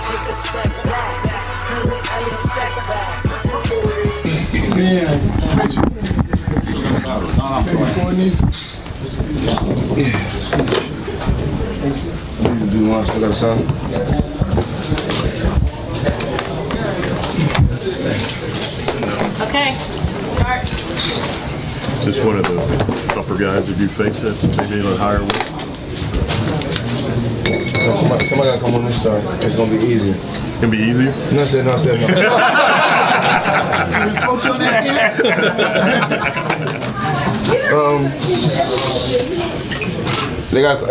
take a step back, 'cause it's only setback. Do you want to still got a song? Okay, start. Is this one of the tougher guys that you face that maybe a higher one? Somebody gotta come on this side. It's gonna be easier. It's gonna be easier? No, I said no.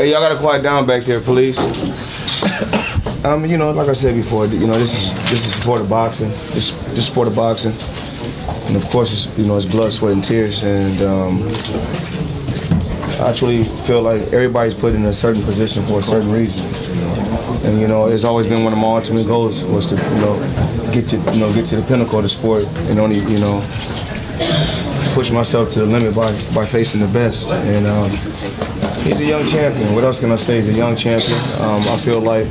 Y'all gotta quiet down back there, police. You know, like I said before, you know, this is sport of boxing. This sport of boxing, and of course, it's blood, sweat, and tears. And I actually feel like everybody's put in a certain position for a certain reason. And you know, it's always been one of my ultimate goals was to get to the pinnacle of the sport and only push myself to the limit by facing the best. And he's a young champion. What else can I say? He's a young champion. I feel like,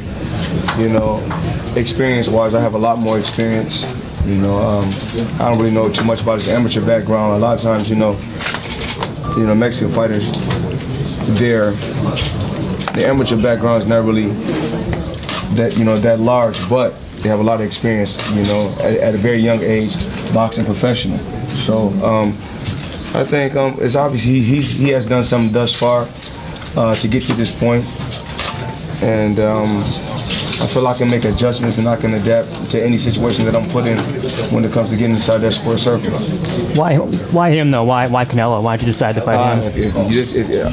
experience-wise, I have a lot more experience. I don't really know too much about his amateur background. A lot of times, Mexican fighters, the amateur background is not really that large, but they have a lot of experience. At a very young age, boxing professional. So I think it's obvious he has done something thus far to get to this point, and I feel I can make adjustments and I can adapt to any situation that I'm put in when it comes to getting inside that sport circle. Why him though? Why Canelo? Why'd you decide to fight him?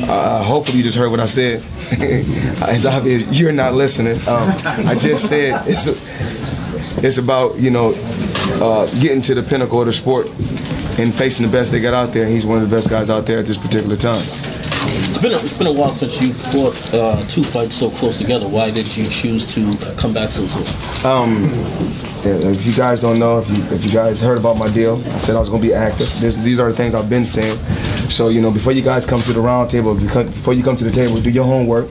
Hopefully you just heard what I said. It's obvious you're not listening. I just said it's about getting to the pinnacle of the sport and facing the best they got out there. He's one of the best guys out there at this particular time. It's been a while since you fought two fights so close together. Why did you choose to come back so soon? If you guys don't know, if you guys heard about my deal, I said I was going to be active. These are the things I've been saying. So before you guys come to the round table, before you come to the table, do your homework.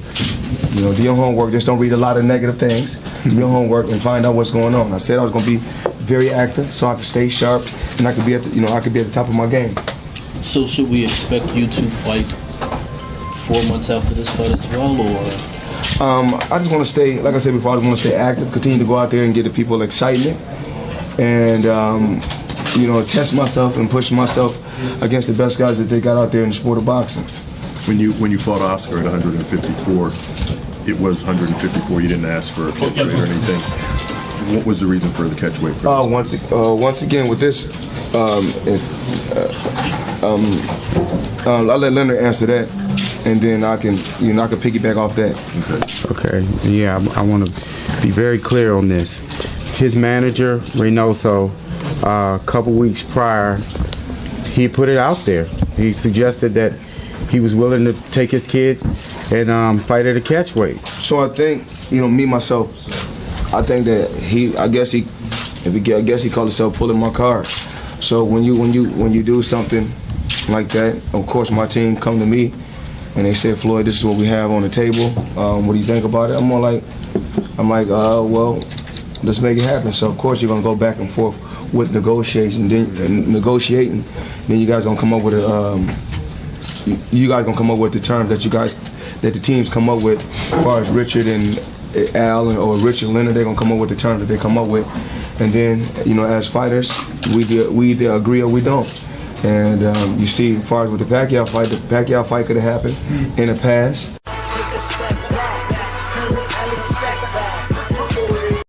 Do your homework. Just don't read a lot of negative things. Do your homework and find out what's going on. I said I was going to be very active, so I could stay sharp and I could be at the top of my game. So should we expect you to fight 4 months after this fight as well, or? I just want to stay, like I said before, I just want to stay active, continue to go out there and get the people excitement, and test myself and push myself against the best guys that they got out there in the sport of boxing. When you fought Oscar at 154, it was 154. You didn't ask for a catch weight or anything. What was the reason for the catch weight? Once again with this, I'll let Leonard answer that, and then I can piggyback off that. Okay. Yeah, I want to be very clear on this. His manager, Reynoso, a couple weeks prior, he put it out there. He suggested that he was willing to take his kid and fight at a catch weight. So I think, me myself, I think that I guess he called himself pulling my card. So when you do something like that, of course my team come to me and they said, Floyd, this is what we have on the table. What do you think about it? I'm like, well, let's make it happen. So of course you're gonna go back and forth with negotiating. Then you guys gonna come up with the terms that the teams come up with, as far as Richard and Al or Richard Leonard, they're gonna come up with the terms that they come up with, and then as fighters, we either agree or we don't. And you see, as far as with the Pacquiao fight could have happened in the past.